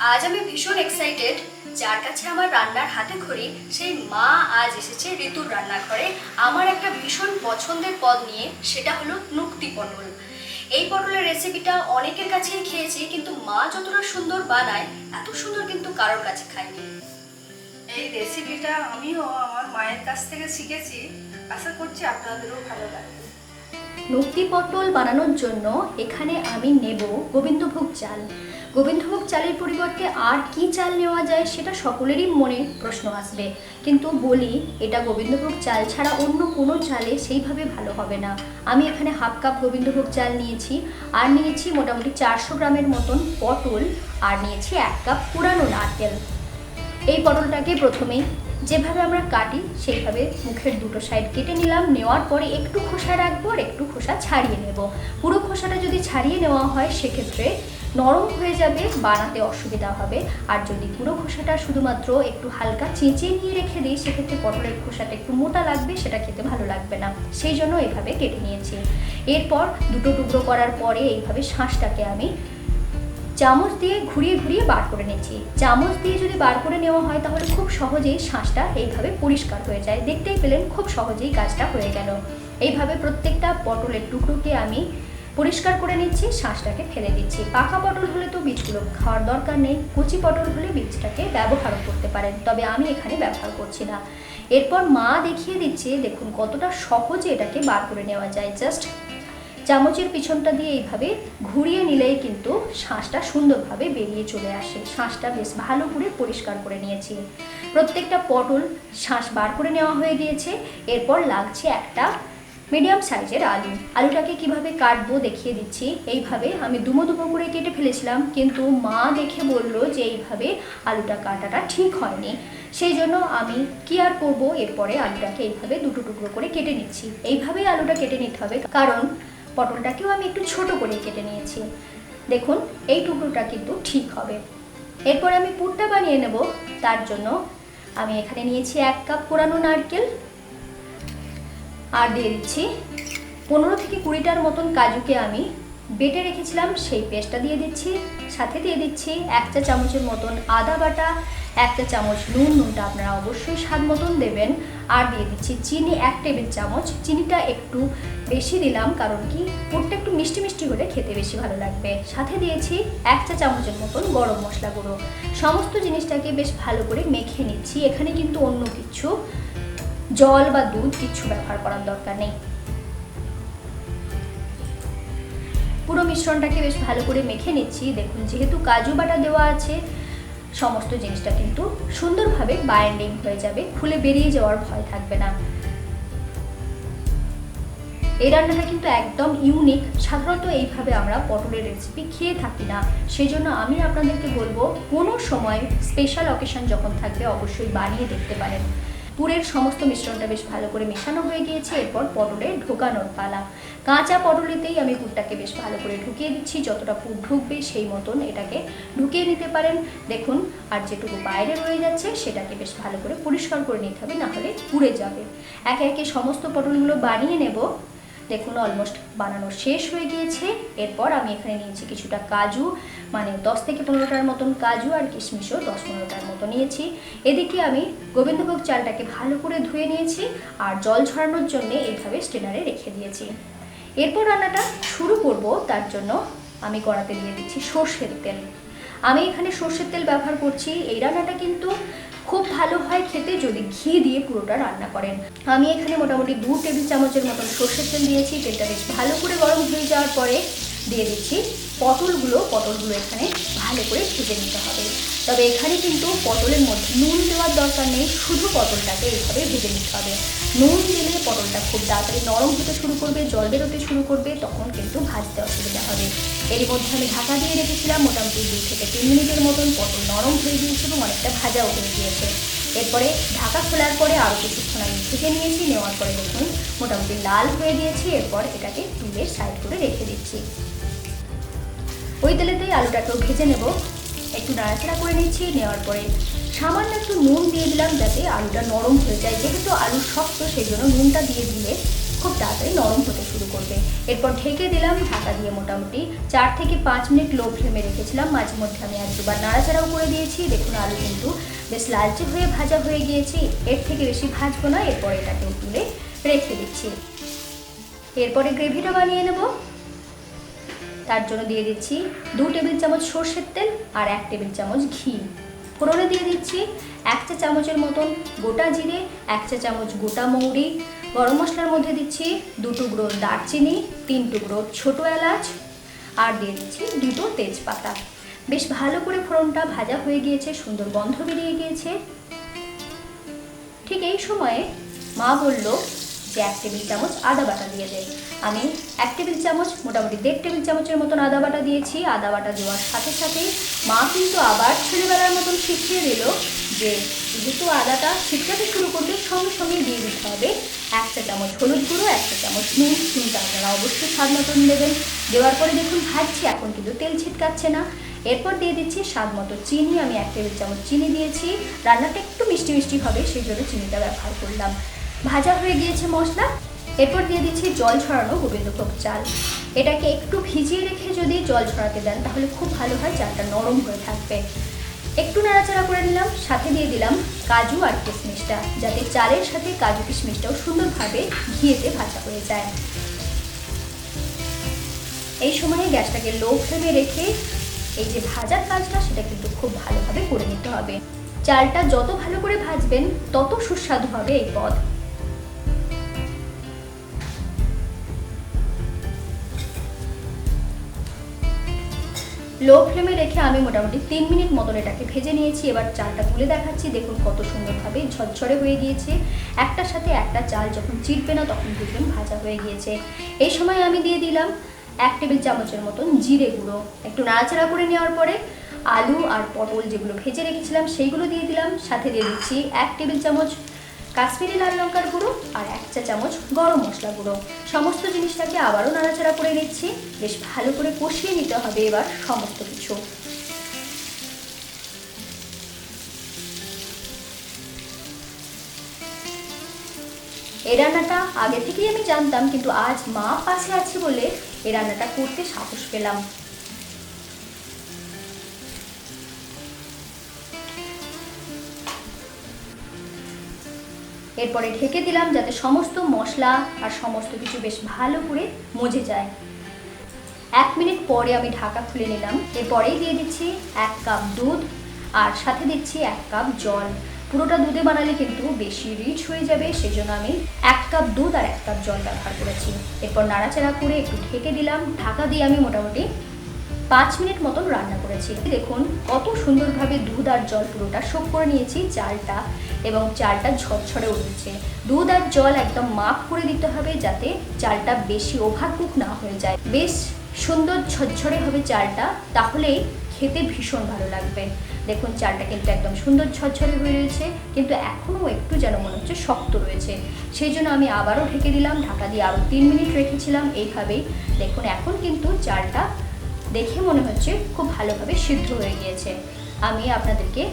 আজ আমি ভীষণ এক্সাইটেড। যার কাছে আমার রান্নার হাতে খড়ি সেই মা আজ এসেছে ঋতুর রান্নাঘরে আমার একটা ভীষণ পছন্দের পদ নিয়ে, সেটা হলো নুক্তি পটল। এই পটলের রেসিপিটা অনেকের কাছেই খেয়েছি, কিন্তু মা যতটা সুন্দর বানায় এত সুন্দর কিন্তু কারোর কাছে খাইনি। এই রেসিপিটা আমিও আমার মায়ের কাছ থেকে শিখেছি, আশা করছি আপনাদেরও ভালো লাগবে। নুক্তি পটল বানানোর জন্য এখানে আমি নেব গোবিন্দভোগ চাল। গোবিন্দভোগ চালের পরিবর্তে আর কি চাল নেওয়া যায় সেটা সকলেরই মনে প্রশ্ন আসবে, কিন্তু বলি এটা গোবিন্দভোগ চাল ছাড়া অন্য কোনো চালে সেইভাবে ভালো হবে না। আমি এখানে হাফ কাপ গোবিন্দভোগ চাল নিয়েছি, আর নিয়েছি মোটামুটি 400 গ্রামের মতন পটল, আর নিয়েছি 1 কাপ পুরানো নারকেল। এই পটলটাকে প্রথমেই যেভাবে আমরা কাটি সেইভাবে মুখের দুটো সাইড কেটে নিলাম। নেওয়ার পরে একটু খোসা রাখবো আর একটু খোসা ছাড়িয়ে নেব। পুরো খোসাটা যদি ছাড়িয়ে নেওয়া হয় সেক্ষেত্রে নরম হয়ে যাবে, বানাতে অসুবিধা হবে। আর যদি পুরো খোসাটা শুধুমাত্র একটু হালকা চেঁচিয়ে নিয়ে রেখে দিই সেক্ষেত্রে পটলের খোসাটা একটু মোটা লাগবে, সেটা খেতে ভালো লাগবে না। সেই জন্য এইভাবে কেটে নিয়েছি। এরপর দুটো টুকরো করার পরে এইভাবে শাঁসটাকে আমি চামচ দিয়ে ঘুরিয়ে ঘুরিয়ে বার করে নিচ্ছি। চামচ দিয়ে যদি বার করে নেওয়া হয় তাহলে খুব সহজেই শাঁসটা এইভাবে পরিষ্কার হয়ে যায়। দেখতেই পেলেন খুব সহজেই কাজটা হয়ে গেল। এইভাবে প্রত্যেকটা পটলের টুকরোকে আমি পরিষ্কার করে নিচ্ছি, শাঁসটাকে ফেলে দিচ্ছি। পাকা পটল হলে তো বীজগুলো খাওয়ার দরকার নেই, কচি পটল হলে বীজটাকে ব্যবহারও করতে পারেন, তবে আমি এখানে ব্যবহার করছি না। এরপর মা দেখিয়ে দিচ্ছে, দেখুন কতটা সহজে এটাকে বার করে নেওয়া যায়। জাস্ট চামচের পিছনটা দিয়ে এইভাবে ঘুরিয়ে নিলেই কিন্তু শাঁসটা সুন্দরভাবে বেরিয়ে চলে আসে। শাঁসটা বেশ ভালো করে পরিষ্কার করে নিয়েছি। প্রত্যেকটা পটল শাঁস বার করে নেওয়া হয়ে গিয়েছে। এরপর লাগছে একটা মিডিয়াম সাইজের আলু। আলুটাকে কিভাবে কাটবো দেখিয়ে দিচ্ছি। এইভাবে আমি দুমো দুমো করে কেটে ফেলেছিলাম, কিন্তু মা দেখে বলল যে এইভাবে আলুটা কাটাটা ঠিক হয়নি। সেই জন্য আমি কি আর করবো, এরপরে আলুটাকে এইভাবে দুটো টুকরো করে কেটে নিচ্ছি। এইভাবেই আলুটা কেটে নিতে হবে, কারণ পটলটাকেও আমি একটু ছোট করে কেটে নিয়েছি। দেখুন এই টুকরোটা কিন্তু ঠিক হবে। এরপর আমি পুরটা বানিয়ে নেব। তার জন্য আমি এখানে নিয়েছি 1 কাপ কোরানো নারকেল, আর দিয়ে দিচ্ছি 15 থেকে 20টার মতন কাজুকে আমি বেটে রেখেছিলাম, সেই পেস্টটা দিয়ে দিচ্ছি। সাথে দিয়ে দিচ্ছি 1 চা চামচের মতন আদা বাটা, 1 চা চামচ নুন। নুনটা আপনারা অবশ্যই স্বাদ মতন দেবেন। আর দিয়ে দিচ্ছি চিনি 1 টেবিল চামচ। চিনিটা একটু বেশি দিলাম, কারণ কি পুরটা একটু মিষ্টি মিষ্টি হলে খেতে বেশি ভালো লাগবে। সাথে দিয়েছি 1 চা চামচের মতন গরম মশলা গুঁড়ো। সমস্ত জিনিসটাকে বেশ ভালো করে মেখে নিচ্ছি। এখানে কিন্তু অন্য কিছু জল বা দুধ কিছু ব্যবহার করার দরকার নেই। পুরো মিশ্রণটাকে বেশ ভালো করে মেখে নিচ্ছি। দেখুন যেহেতু কাজু বাটা দেওয়া আছে, সমস্ত জিনিসটা কিন্তু সুন্দরভাবে বাইন্ডিং হয়ে যাবে, খুলে বেরিয়ে যাওয়ার ভয় থাকবে না। এই রান্নাটা কিন্তু একদম ইউনিক। সাধারণত এইভাবে আমরা পটলের রেসিপি খেয়ে থাকি না। সেই জন্য আমি আপনাদেরকে বলবো কোনো সময় স্পেশাল অকেশন যখন থাকবে অবশ্যই বানিয়ে দেখতে পারেন। পুরের সমস্ত মিশ্রণটা বেশ ভালো করে মেশানো হয়ে গিয়েছে। এরপর পটলে ঢোকানোর পালা। কাঁচা পটলেতেই আমি পুরটাকে বেশ ভালো করে ঢুকিয়ে দিচ্ছি। যতটা পুর ঢুকবে সেই মতন এটাকে ঢুকিয়ে নিতে পারেন। দেখুন আর যেটুকু বাইরে রয়ে যাচ্ছে সেটাকে বেশ ভালো করে পরিষ্কার করে নিতে হবে, নাহলে পুড়ে যাবে। একে একে সমস্ত পটলগুলো বানিয়ে নেব। দেখুন অলমোস্ট বানানো শেষ হয়ে গিয়েছে। এরপর আমি এখানে নিয়েছি কিছুটা কাজু, মানে 10 থেকে 15টার মতন কাজু, আর কিশমিশও 10-15টার মতো নিয়েছি। এদিকে আমি গোবিন্দভোগ চালটাকে ভালো করে ধুয়ে নিয়েছি, আর জল ঝরানোর জন্য এইভাবে স্ট্রেনারে রেখে দিয়েছি। এরপর রান্নাটা শুরু করব। তার জন্য আমি কড়াতে দিয়ে দিচ্ছি সর্ষের তেল। আমি এখানে সর্ষের তেল ব্যবহার করছি। এই রান্নাটা কিন্তু খুব ভালো হয় খেতে যদি ঘি দিয়ে পুরোটা রান্না করেন। আমি এখানে মোটামুটি 2 টেবিল চামচের মতন সর্ষের তেল দিয়েছি। তেলটা বেশ ভালো করে গরম হয়ে যাওয়ার পরে দিয়ে দিচ্ছি পটলগুলো এখানে ভালো করে ভেজে নিতে হবে। তবে এখানে কিন্তু পটলের মধ্যে নুন দেওয়ার দরকার নেই, শুধু পটলটাকে এইভাবে ভেজে নিতে হবে। নুন দিলে পটলটা খুব তাড়াতাড়ি নরম হতে শুরু করবে, জল বেরোতে শুরু করবে, তখন কিন্তু ভাজতে অসুবিধা হবে। এর মধ্যে আমি ঢাকা দিয়ে রেখেছিলাম মোটামুটি 2 থেকে 3 মিনিটের মতন। পটল নরম হয়ে গিয়েছে এবং অনেকটা ভাজাও হয়ে গিয়েছে। এরপরে ঢাকা খোলার পরে আরও কিছুক্ষণ আমি ভেজে নিয়েছি। নেওয়ার পরে দেখুন মোটামুটি লাল হয়ে গিয়েছে। এরপর এটাকে তুলে সাইড করে রেখে দিচ্ছি। ওই তেলেতেই আলুটাকেও ভেজে নেব। একটু নাড়াচাড়া করে নিচ্ছি। নেওয়ার পরে সামান্য একটু নুন দিয়ে দিলাম যাতে আলুটা নরম হয়ে যায়। যেহেতু আলু শক্ত সেই জন্য নুনটা দিয়ে দিলে খুব তাড়াতাড়ি নরম হতে শুরু করবে। এরপর ঢেকে দিলাম ঢাকা দিয়ে মোটামুটি 4 থেকে 5 মিনিট লো ফ্লেমে রেখেছিলাম। মাঝে মধ্যে আমি 1-2 বার নাড়াচাড়াও করে দিয়েছি। দেখুন আলু কিন্তু বেশ লালচে হয়ে ভাজা হয়ে গিয়েছে। এর থেকে বেশি ভাজবো না। এরপর এটাকেও তুলে রেখে দিচ্ছি। এরপরে গ্রেভিটা বানিয়ে নেব। তার জন্য দিয়ে দিচ্ছি 2 টেবিল চামচ সর্ষের তেল আর 1 টেবিল চামচ ঘি। ফোড়নে দিয়ে দিচ্ছি 1 চা চামচের মতন গোটা জিরে, 1 চা চামচ গোটা মৌরি। গরম মশলার মধ্যে দিচ্ছি 2 টুকরো দারচিনি, 3 টুকরো ছোট এলাচ আর দিয়ে দিচ্ছি 2টো তেজপাতা। বেশ ভালো করে ফোড়নটা ভাজা হয়ে গিয়েছে, সুন্দর গন্ধ বেরিয়ে গিয়েছে। ঠিক এই সময়ে মা বলল যে 1 টেবিল চামচ আদা বাটা দিয়ে দেয়। আমি 1 টেবিল চামচ মোটামুটি 1.5 টেবিল চামচের মতন আদা বাটা দিয়েছি। আদা বাটা দেওয়ার সাথে সাথেই মা কিন্তু আবার ছেলেবেলার মতন শিখিয়ে দিল যে যেহেতু আদাটা ছিটকাতে শুরু করলে সঙ্গে সঙ্গে দিয়ে দিতে হবে 1 চা চামচ হলুদ গুঁড়ো, 1 চা চামচ নুন। নুনটা আপনারা অবশ্যই স্বাদ মতন দেবেন। দেওয়ার পরে দেখুন ভাজছি, এখন কিন্তু তেল ছিটকাচ্ছে না। এরপর দিয়ে দিচ্ছি স্বাদ মতো চিনি। আমি 1 টেবিল চামচ চিনি দিয়েছি। রান্নাটা একটু মিষ্টি মিষ্টি হবে, সেই জন্য চিনিটা ব্যবহার করলাম। ভাজা হয়ে গিয়েছে মশলা। এরপর দিয়ে দিচ্ছি জল ছড়ানো গোবিন্দভোগ চাল। এটাকে একটু ভিজিয়ে রেখে যদি জল ছড়াতে দেন তাহলে খুব ভালো হয়, চালটা নরম হয়ে থাকবে। একটু নাড়াচাড়া করে নিলাম। সাথে দিয়ে দিলাম কাজু আর কিশমিশটা, যাতে চালের সাথে কাজু কিশমিশটাও সুন্দরভাবে ঘিয়েতে ভাজা হয়ে যায়। এই সময়ে গ্যাসটাকে লো ফ্লেমে রেখে এই যে ভাজার কাজটা সেটা কিন্তু খুব ভালোভাবে করে নিতে হবে। চালটা যত ভালো করে ভাজবেন তত সুস্বাদু হবে এই পদ। লো ফ্লেমে রেখে আমি মোটামুটি 3 মিনিট মতন এটাকে ভেজে নিয়েছি। এবার চালটা তুলে দেখাচ্ছি। দেখুন কত সুন্দরভাবে ঝরঝরে হয়ে গিয়েছে। একটার সাথে একটা চাল যখন চিটবে না তখন দেখবেন ভাজা হয়ে গিয়েছে। এই সময় আমি দিয়ে দিলাম 1 টেবিল চামচের মতন জিরে গুঁড়ো। একটু নাড়াচাড়া করে নেওয়ার পরে আলু আর পটল যেগুলো ভেজে রেখেছিলাম সেইগুলো দিয়ে দিলাম। সাথে দিয়ে দিচ্ছি 1 টেবিল চামচ কাশ্মীরি লাল লঙ্কার গুঁড়ো আর 1 চা চামচ গরম মশলা গুঁড়ো। সমস্ত জিনিসটাকে আবারও নাড়াচাড়া করে নিচ্ছি। বেশ ভালো করে কষিয়ে নিতে হবে এবার সমস্ত কিছু। এই রান্নাটা আগে থেকেই আমি জানতাম, কিন্তু আজ মা পাশে আছে বলে এই রান্নাটা করতে সাহস পেলাম। এরপরে ঢেকে দিলাম যাতে সমস্ত মশলা আর সমস্ত কিছু বেশ ভালো করে মজে যায়। 1 মিনিট পরে আমি ঢাকা খুলে নিলাম। এরপরেই দিয়ে দিচ্ছি 1 কাপ দুধ আর সাথে দিচ্ছি 1 কাপ জল। পুরোটা দুধে বানালে কিন্তু বেশি রিচ হয়ে যাবে, সেজন্য আমি 1 কাপ দুধ আর 1 কাপ জল ব্যবহার করেছি। এরপর নাড়াচাড়া করে একটু ঢেকে দিলাম। ঢাকা দিয়ে আমি মোটামুটি 5 মিনিট মতন রান্না করেছি। দেখুন কত সুন্দরভাবে দুধ আর জল পুরোটা শোক করে নিয়েছি চালটা, এবং চালটা ঝরঝরে উঠেছে। দুধ আর জল একদম মাপ করে দিতে হবে যাতে চালটা বেশি ওভার কুক না হয়ে যায়। বেশ সুন্দর ঝরঝরে হবে চালটা, তাহলেই খেতে ভীষণ ভালো লাগবে। দেখুন চালটা কিন্তু একদম সুন্দর ঝরঝরে হয়ে রয়েছে, কিন্তু এখনও একটু যেন মনে হচ্ছে শক্ত রয়েছে। সেই জন্য আমি আবারও ঢেকে দিলাম। ঢাকা দিয়ে আরও 3 মিনিট রেখেছিলাম। এইভাবেই দেখুন এখন কিন্তু চালটা দেখে মনে হচ্ছে খুব ভালোভাবে সিদ্ধ হয়ে গিয়েছে। আমি আপনাদেরকে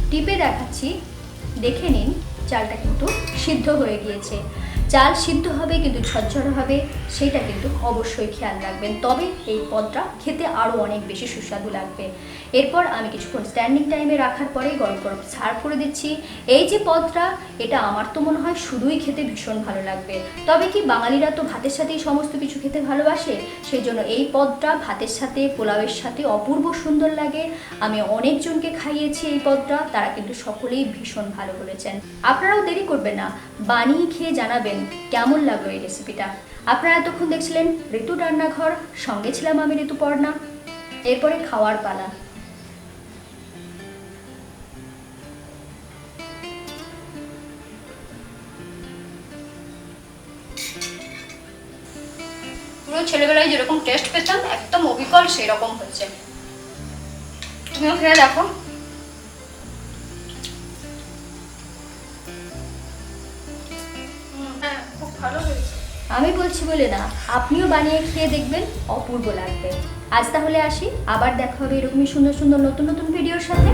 টিপে দেখাচ্ছি, দেখে নিন চালটা কিন্তু সিদ্ধ হয়ে গিয়েছে। চাল সিদ্ধ হবে কিন্তু ঝরঝরে হবে, সেটা কিন্তু অবশ্যই খেয়াল রাখবেন, তবে এই পদটা খেতে আরও অনেক বেশি সুস্বাদু লাগবে। এরপর আমি কিছুক্ষণ স্ট্যান্ডিং টাইমে রাখার পরে গরম গরম সার্ভ করে দিচ্ছি। এই যে পদটা, এটা আমার তো মনে হয় শুধুই খেতে ভীষণ ভালো লাগবে। তবে কি বাঙালিরা তো ভাতের সাথেই সমস্ত কিছু খেতে ভালোবাসে, সেই জন্য এই পদটা ভাতের সাথে পোলাওয়ের সাথে অপূর্ব সুন্দর লাগে। আমি অনেকজনকে খাইয়েছি এই পদটা, তারা কিন্তু সকলেই ভীষণ ভালো বলেছেন। আপনারাও দেরি করবেন না, বানিয়ে খেয়ে জানাবেন কেমন লাগলো এই রেসিপিটা। আপনারা এতক্ষণ দেখছিলেন ঋতুর রান্নাঘর, সঙ্গে ছিলাম আমি ঋতুপর্ণা। এরপরে খাওয়ার পালা। পুরো ছেলেবেলায় যেরকম টেস্ট পেতাম একদম অবিকল সেই রকম হচ্ছে। তুমিও খেয়ে দেখো। হ্যাঁ, খুব ভালো হয়েছে। আমি বলছি বলে না, আপনিও বানিয়ে খেয়ে দেখবেন, অপূর্ব লাগবে। আজ তাহলে আসি, আবার দেখা হবে এরকমই সুন্দর সুন্দর নতুন নতুন ভিডিওর সাথে।